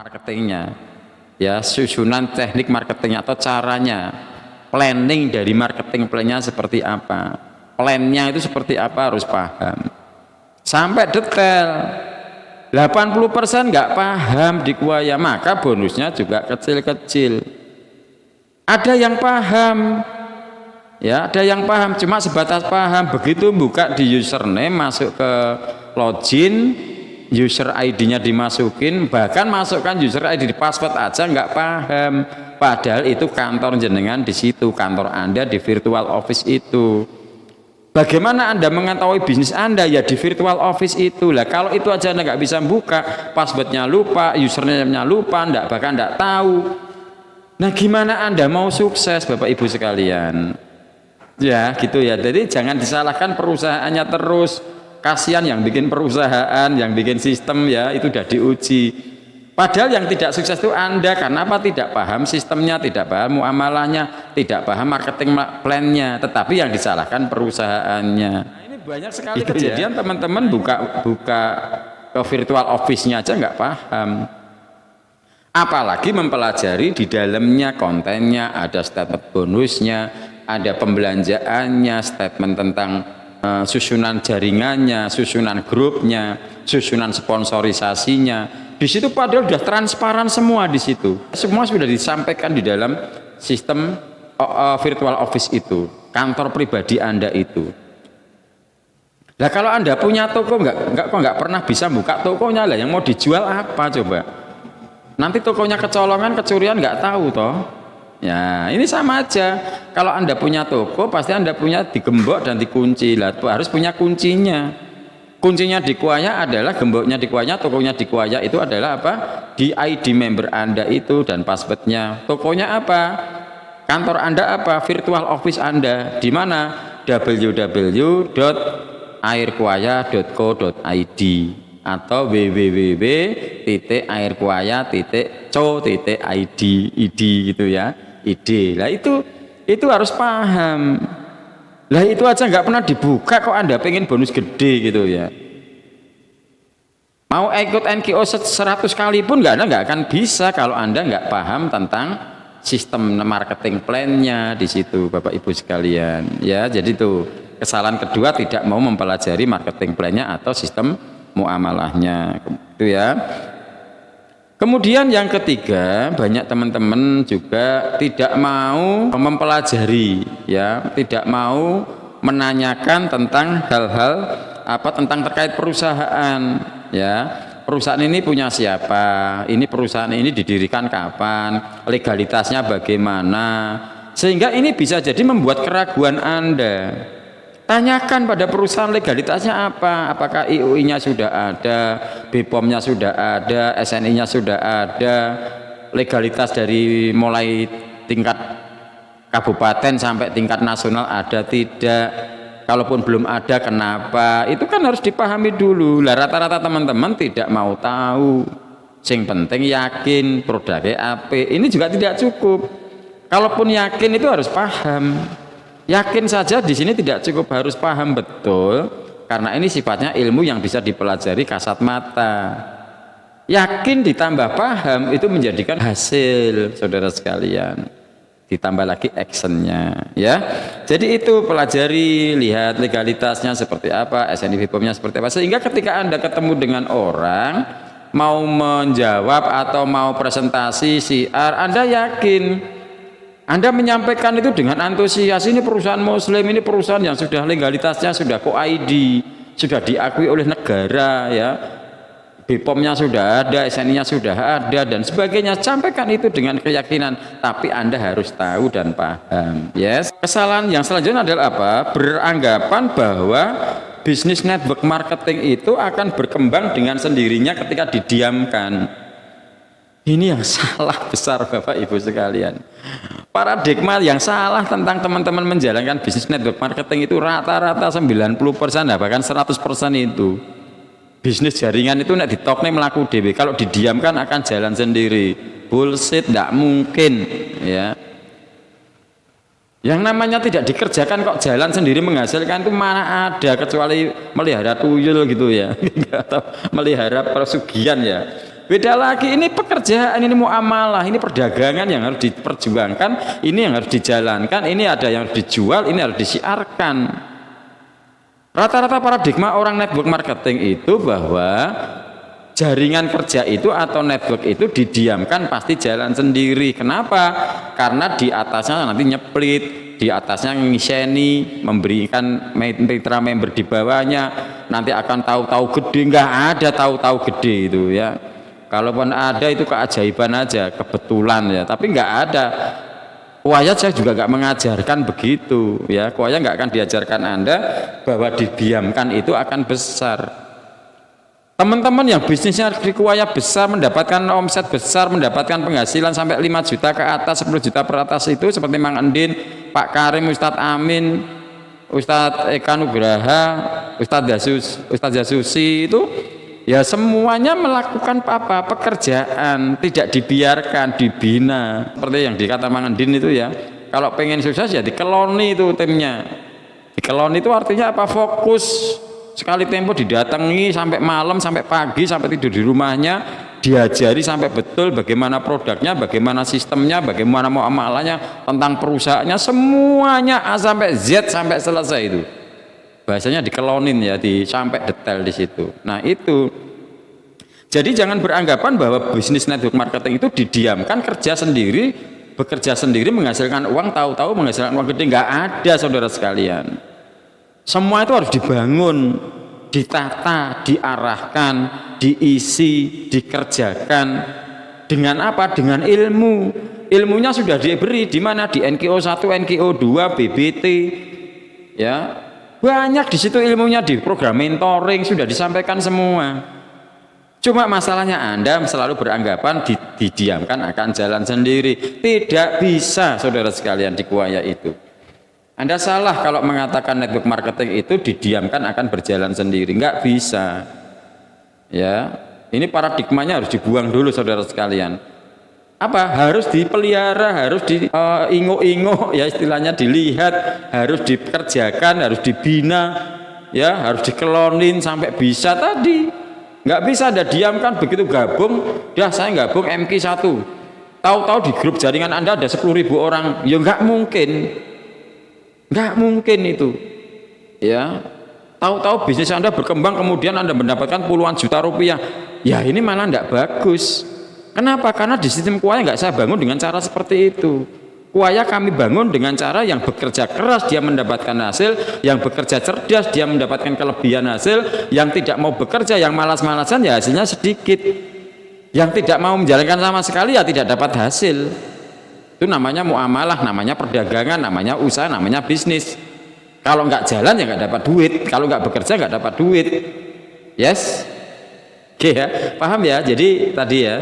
marketingnya, ya, susunan teknik marketingnya atau caranya, planning dari marketing plannya seperti apa, plannya itu seperti apa harus paham sampai detail. 80% nggak paham di kuaya, maka bonusnya juga kecil-kecil. Ada yang paham, ya, ada yang paham, cuma sebatas paham. Begitu buka di username, masuk ke login, user ID-nya dimasukin, bahkan masukkan user ID di password aja nggak paham. Padahal itu kantor jenengan di situ, kantor Anda di virtual office itu. Bagaimana Anda mengetahui bisnis Anda? Ya di virtual office itu. Lah kalau itu aja Anda nggak bisa buka, passwordnya lupa, username-nya lupa, bahkan nggak tahu. Nah gimana Anda mau sukses, Bapak Ibu sekalian? Ya gitu ya. Jadi jangan disalahkan perusahaannya terus. Kasihan yang bikin perusahaan, yang bikin sistem, ya itu udah diuji. Padahal yang tidak sukses itu Anda. Kenapa? Tidak paham sistemnya, tidak paham muamalahnya, tidak paham marketing plan-nya, tetapi yang disalahkan perusahaannya. Nah, ini banyak sekali itu kejadian ya. Teman-teman buka ke virtual office-nya aja nggak paham. Apalagi mempelajari di dalamnya, kontennya, ada statement bonusnya, ada pembelanjaannya, statement tentang susunan jaringannya, susunan grupnya, susunan sponsorisasinya. Di situ padahal sudah transparan semua di situ. Semua sudah disampaikan di dalam sistem virtual office itu, kantor pribadi Anda itu. Nah kalau Anda punya toko nggak pernah bisa buka tokonya, lah yang mau dijual apa coba? Nanti tokonya kecolongan, kecurian, nggak tahu toh. Ya ini sama aja. Kalau Anda punya toko pasti Anda punya digembok dan dikunci. Lah harus punya kuncinya. Kuncinya di kuaya adalah, gemboknya di kuaya, tokonya di kuaya itu adalah apa? Di ID member Anda itu dan passwordnya. Tokonya apa? Kantor Anda apa? Virtual office Anda di mana? www.airkuaya.co.id atau www.airkuaya.co.id id gitu ya, id. Lah itu harus paham. Lah itu aja nggak pernah dibuka kok Anda pengen bonus gede gitu ya. Mau ikut NGO 100 kali pun nggak akan bisa kalau Anda nggak paham tentang sistem marketing plan-nya di situ, Bapak Ibu sekalian. Ya, jadi itu kesalahan kedua, tidak mau mempelajari marketing plan-nya atau sistem muamalahnya. Itu ya. Kemudian yang ketiga, banyak teman-teman juga tidak mau mempelajari, ya, tidak mau menanyakan tentang hal-hal tentang terkait perusahaan, ya. Perusahaan ini punya siapa? Ini perusahaan ini didirikan kapan? Legalitasnya bagaimana? Sehingga ini bisa jadi membuat keraguan Anda. Tanyakan pada perusahaan legalitasnya apa, apakah IUI-nya sudah ada, BPOM-nya sudah ada, SNI-nya sudah ada, legalitas dari mulai tingkat kabupaten sampai tingkat nasional ada tidak, kalaupun belum ada kenapa, itu kan harus dipahami dulu. Lah rata-rata teman-teman tidak mau tahu, sing penting yakin produknya apa, ini juga tidak cukup. Kalaupun yakin itu harus paham. Yakin saja di sini tidak cukup, harus paham betul, karena ini sifatnya ilmu yang bisa dipelajari kasat mata. Yakin ditambah paham itu menjadikan hasil, saudara sekalian. Ditambah lagi actionnya, ya. Jadi itu pelajari, lihat legalitasnya seperti apa, SNI BPOM-nya seperti apa, sehingga ketika Anda ketemu dengan orang mau menjawab atau mau presentasi siar, Anda yakin. Anda menyampaikan itu dengan antusias, ini perusahaan muslim, ini perusahaan yang sudah legalitasnya sudah co-ID, sudah diakui oleh negara, ya, BPOM-nya sudah ada, SNI-nya sudah ada dan sebagainya. Sampaikan itu dengan keyakinan, tapi Anda harus tahu dan paham. Yes. Kesalahan yang selanjutnya adalah apa? Beranggapan bahwa bisnis network marketing itu akan berkembang dengan sendirinya ketika didiamkan. Ini yang salah besar, Bapak Ibu sekalian. Paradigma yang salah tentang teman-teman menjalankan bisnis network marketing itu rata-rata 90%, bahkan 100% itu. Bisnis jaringan itu nek ditokne melaku dewe, kalau didiamkan akan jalan sendiri. Bullshit, tidak mungkin, ya. Yang namanya tidak dikerjakan kok jalan sendiri menghasilkan itu mana ada, kecuali melihara tuyul gitu ya. Atau melihara pesugihan ya. Beda lagi, ini pekerjaan, ini muamalah, ini perdagangan yang harus diperjuangkan, ini yang harus dijalankan, ini ada yang harus dijual, ini harus disiarkan. Rata-rata paradigma orang network marketing itu bahwa jaringan kerja itu atau network itu didiamkan pasti jalan sendiri. Kenapa? Karena di atasnya nanti nyeplit, di atasnya ngiseni, memberikan mitra member di bawahnya, nanti akan tahu-tahu gede. Nggak ada tahu-tahu gede itu ya. Kalaupun ada itu keajaiban aja, kebetulan ya. Tapi nggak ada. Kuaya saya juga nggak mengajarkan begitu ya. Kuaya nggak akan diajarkan Anda bahwa didiamkan itu akan besar. Teman-teman yang bisnisnya di Kuaya besar, mendapatkan omset besar, mendapatkan penghasilan sampai 5 juta ke atas, 10 juta per atas itu seperti Mang Endin, Pak Karim, Ustadz Amin, Ustadz Eka Nugraha, Ustadz Yasusi itu ya semuanya melakukan apa? Pekerjaan, tidak dibiarkan, dibina. Seperti yang dikata Mang Endin itu ya, kalau pengen sukses ya dikeloni itu timnya. Dikeloni itu artinya apa? Fokus. Sekali tempo didatangi sampai malam, sampai pagi, sampai tidur di rumahnya, diajari sampai betul bagaimana produknya, bagaimana sistemnya, bagaimana muamalahnya, tentang perusahaannya, semuanya A sampai Z sampai selesai itu. Bahasanya dikelonin ya, sampai detail di situ. Nah itu. Jadi jangan beranggapan bahwa bisnis network marketing itu didiamkan, kerja sendiri, bekerja sendiri, menghasilkan uang, tahu-tahu menghasilkan uang gede. Nggak ada, saudara sekalian. Semua itu harus dibangun, ditata, diarahkan, diisi, dikerjakan. Dengan apa? Dengan ilmu. Ilmunya sudah diberi di mana? Di NKO 1, NKO 2, BBT. Ya. Banyak di situ ilmunya, di program mentoring sudah disampaikan semua. Cuma masalahnya Anda selalu beranggapan didiamkan akan jalan sendiri. Tidak bisa, saudara sekalian, di Kuaya itu. Anda salah kalau mengatakan network marketing itu didiamkan akan berjalan sendiri. Enggak bisa. Ya, ini paradigmanya harus dibuang dulu, saudara sekalian. Apa? Harus dipelihara, harus diingo-ingo, ya istilahnya dilihat, harus dikerjakan, harus dibina, ya, harus dikelonin sampai bisa tadi. Enggak bisa Anda diamkan begitu gabung, dah saya gabung MK1. Tahu-tahu di grup jaringan Anda ada 10.000 orang. Ya enggak mungkin. Nggak mungkin itu ya. Tahu-tahu bisnis Anda berkembang kemudian Anda mendapatkan puluhan juta rupiah, ya ini malah nggak bagus. Kenapa? Karena di sistem Kuaya nggak saya bangun dengan cara seperti itu. Kuaya kami bangun dengan cara yang bekerja keras dia mendapatkan hasil, yang bekerja cerdas dia mendapatkan kelebihan hasil, yang tidak mau bekerja, yang malas-malasan ya hasilnya sedikit, yang tidak mau menjalankan sama sekali ya tidak dapat hasil. Itu namanya muamalah, namanya perdagangan, namanya usaha, namanya bisnis. Kalau nggak jalan ya nggak dapat duit, kalau nggak bekerja nggak dapat duit. Yes, oke ya, paham ya. Jadi tadi ya,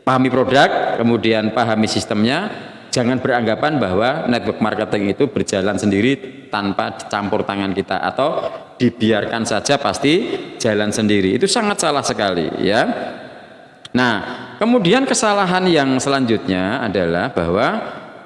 pahami produk, kemudian pahami sistemnya. Jangan beranggapan bahwa network marketing itu berjalan sendiri tanpa campur tangan kita atau dibiarkan saja pasti jalan sendiri. Itu sangat salah sekali ya. Nah, kemudian kesalahan yang selanjutnya adalah bahwa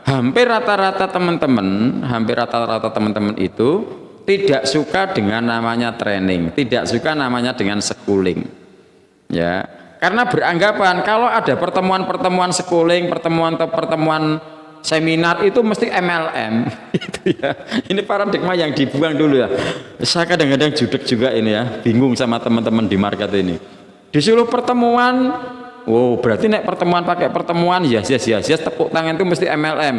hampir rata-rata teman-teman itu tidak suka dengan namanya training, tidak suka namanya dengan schooling. Ya, karena beranggapan kalau ada pertemuan-pertemuan schooling, pertemuan seminar itu mesti MLM itu ya. Ini paradigma yang dibuang dulu ya. Saya kadang-kadang judek juga ini ya, bingung sama teman-teman di market ini. Disuruh pertemuan, wow berarti nek pertemuan pakai pertemuan ya tepuk tangan itu mesti MLM.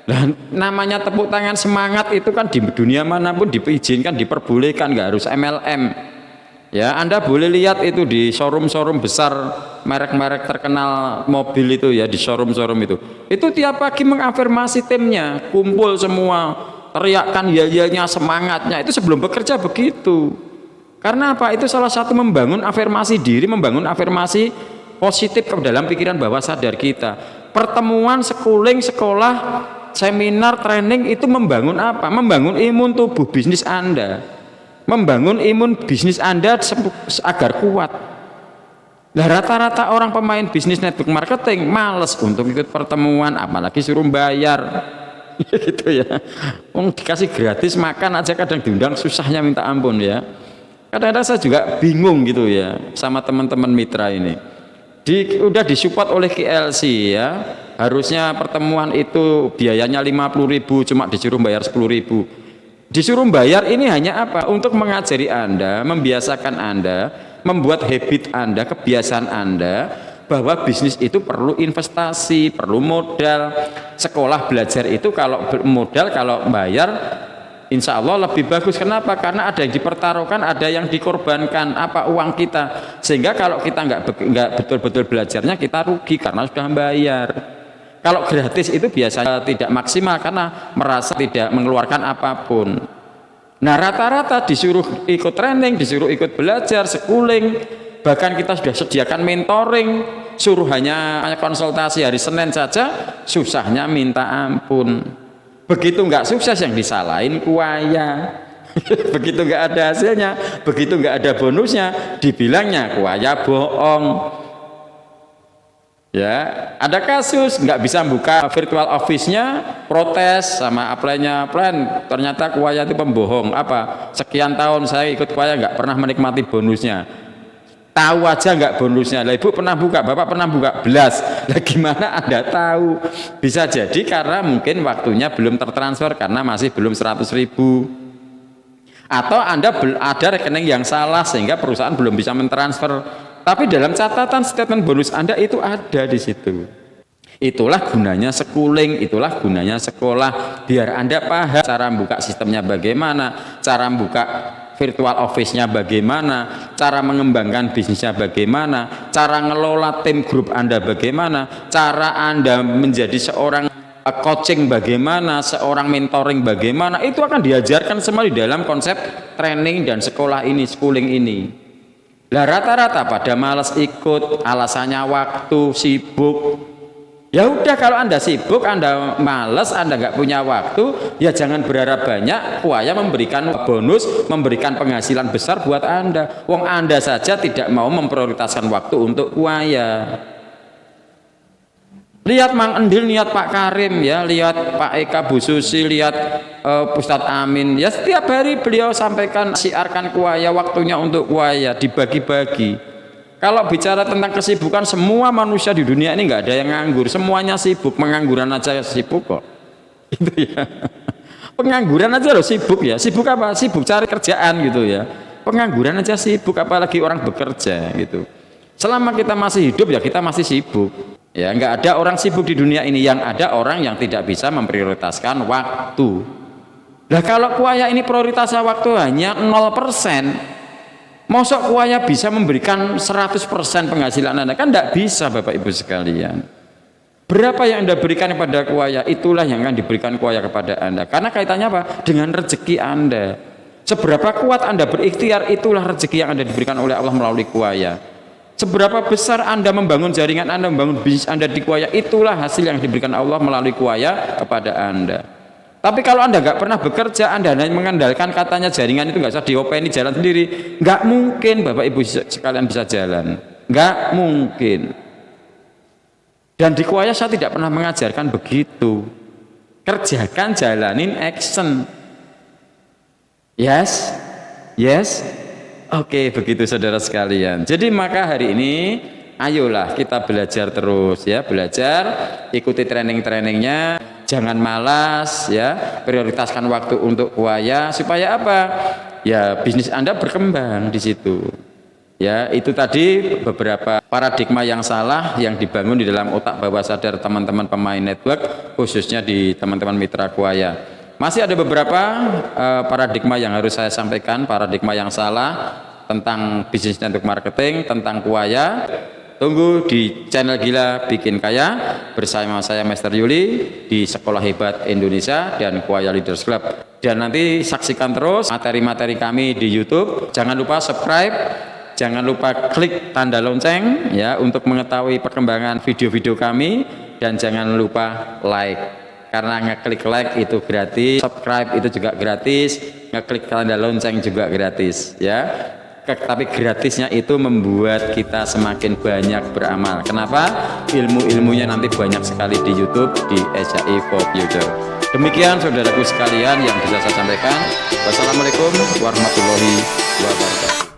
Nah, namanya tepuk tangan semangat itu kan di dunia manapun diizinkan, diperbolehkan, nggak harus MLM. Ya, Anda boleh lihat itu di showroom-showroom besar, merek-merek terkenal mobil itu ya, di showroom-showroom itu. Itu tiap pagi mengafirmasi timnya, kumpul semua, teriakkan ya-yanya, semangatnya. Itu sebelum bekerja begitu. Karena apa? Itu salah satu membangun afirmasi diri, membangun afirmasi positif ke dalam pikiran bawah sadar kita. Pertemuan, schooling, sekolah, seminar, training itu membangun apa? Membangun imun tubuh bisnis Anda, membangun imun bisnis Anda agar kuat. Nah, rata-rata orang pemain bisnis network marketing males untuk ikut pertemuan, apalagi suruh bayar. Gitu ya. Dikasih gratis makan aja kadang diundang susahnya minta ampun ya. Kadang-kadang saya juga bingung gitu ya sama teman-teman mitra ini. Udah disupport oleh KLC ya. Harusnya pertemuan itu biayanya 50.000, cuma disuruh bayar 10.000. Disuruh bayar ini hanya apa? Untuk mengajari Anda, membiasakan Anda, membuat habit Anda, kebiasaan Anda bahwa bisnis itu perlu investasi, perlu modal. Sekolah belajar itu kalau modal, kalau bayar insya Allah lebih bagus. Kenapa? Karena ada yang dipertaruhkan, ada yang dikorbankan, apa uang kita. Sehingga kalau kita nggak betul-betul belajarnya, kita rugi karena sudah bayar. Kalau gratis itu biasanya tidak maksimal karena merasa tidak mengeluarkan apapun. Nah rata-rata disuruh ikut training, disuruh ikut belajar, schooling, bahkan kita sudah sediakan mentoring, suruh hanya konsultasi hari Senin saja, susahnya minta ampun. Begitu nggak sukses yang disalahin kuaya. Begitu nggak ada hasilnya, begitu nggak ada bonusnya, dibilangnya kuaya bohong. Ya, ada kasus nggak bisa buka virtual office-nya, protes sama apply-nya plan, ternyata kuaya itu pembohong. Apa? Sekian tahun saya ikut kuaya nggak pernah menikmati bonusnya. Tahu aja nggak bonusnya. Lah ibu pernah buka, bapak pernah buka, belas. Lah gimana Anda tahu? Bisa jadi karena mungkin waktunya belum tertransfer karena masih belum 100.000. Atau Anda ada rekening yang salah sehingga perusahaan belum bisa mentransfer. Tapi dalam catatan statement bonus Anda itu ada di situ. Itulah gunanya schooling, itulah gunanya sekolah. Biar Anda paham cara buka sistemnya bagaimana, cara buka virtual office-nya bagaimana, cara mengembangkan bisnisnya bagaimana, cara ngelola tim grup Anda bagaimana, cara Anda menjadi seorang coaching bagaimana, seorang mentoring bagaimana. Itu akan diajarkan semua di dalam konsep training dan sekolah ini, schooling ini. Lah rata-rata pada malas ikut, alasannya waktu, sibuk. Ya udah kalau Anda sibuk, Anda malas, Anda nggak punya waktu, ya jangan berharap banyak kuaya memberikan bonus, memberikan penghasilan besar buat Anda. Wong Anda saja tidak mau memprioritaskan waktu untuk kuaya. Lihat Mang Endil, lihat Pak Karim ya, lihat Pak Eka Bu Susi, lihat Ustadz Amin ya, setiap hari beliau sampaikan, siarkan kuaya, waktunya untuk kuaya dibagi-bagi. Kalau bicara tentang kesibukan, semua manusia di dunia ini nggak ada yang nganggur, semuanya sibuk, pengangguran aja sibuk kok. Itu ya. Pengangguran aja loh sibuk ya. Sibuk apa? Sibuk cari kerjaan gitu ya. Pengangguran aja sibuk, apalagi orang bekerja gitu. Selama kita masih hidup ya kita masih sibuk. Ya, nggak ada orang sibuk di dunia ini, yang ada orang yang tidak bisa memprioritaskan waktu. Nah kalau kuaya ini prioritasnya waktu hanya 0%, mosok kuaya bisa memberikan 100% penghasilan Anda? Kan tidak bisa Bapak Ibu sekalian. Berapa yang Anda berikan kepada kuaya, itulah yang akan diberikan kuaya kepada Anda. Karena kaitannya apa? Dengan rezeki Anda. Seberapa kuat Anda berikhtiar, itulah rezeki yang Anda diberikan oleh Allah melalui kuaya. Seberapa besar Anda membangun jaringan Anda, membangun bisnis Anda di kuaya, itulah hasil yang diberikan Allah melalui kuaya kepada Anda. Tapi kalau Anda nggak pernah bekerja, Anda hanya mengandalkan katanya jaringan itu nggak usah diopeni, jalan sendiri, nggak mungkin Bapak Ibu sekalian bisa jalan, nggak mungkin. Dan di kuaya saya tidak pernah mengajarkan begitu. Kerjakan, jalanin, action. Yes, yes. Oke, begitu saudara sekalian. Jadi maka hari ini ayolah kita belajar terus ya, belajar, ikuti training-trainingnya, jangan malas ya, prioritaskan waktu untuk kuaya supaya apa? Ya bisnis Anda berkembang di situ. Ya, itu tadi beberapa paradigma yang salah yang dibangun di dalam otak bawah sadar teman-teman pemain network, khususnya di teman-teman mitra kuaya. Masih ada beberapa paradigma yang harus saya sampaikan, paradigma yang salah tentang bisnis network marketing, tentang kuaya. Tunggu di channel Gila Bikin Kaya bersama saya Master Yuli di Sekolah Hebat Indonesia dan Kuaya Leaders Club. Dan nanti saksikan terus materi-materi kami di YouTube. Jangan lupa subscribe, jangan lupa klik tanda lonceng ya untuk mengetahui perkembangan video-video kami, dan jangan lupa like. Karena ngeklik like itu gratis, subscribe itu juga gratis, ngeklik tanda lonceng juga gratis ya. tapi gratisnya itu membuat kita semakin banyak beramal. Kenapa? Ilmu-ilmunya nanti banyak sekali di YouTube, di SHI for Future. Demikian saudaraku sekalian yang bisa saya sampaikan. Wassalamualaikum warahmatullahi wabarakatuh.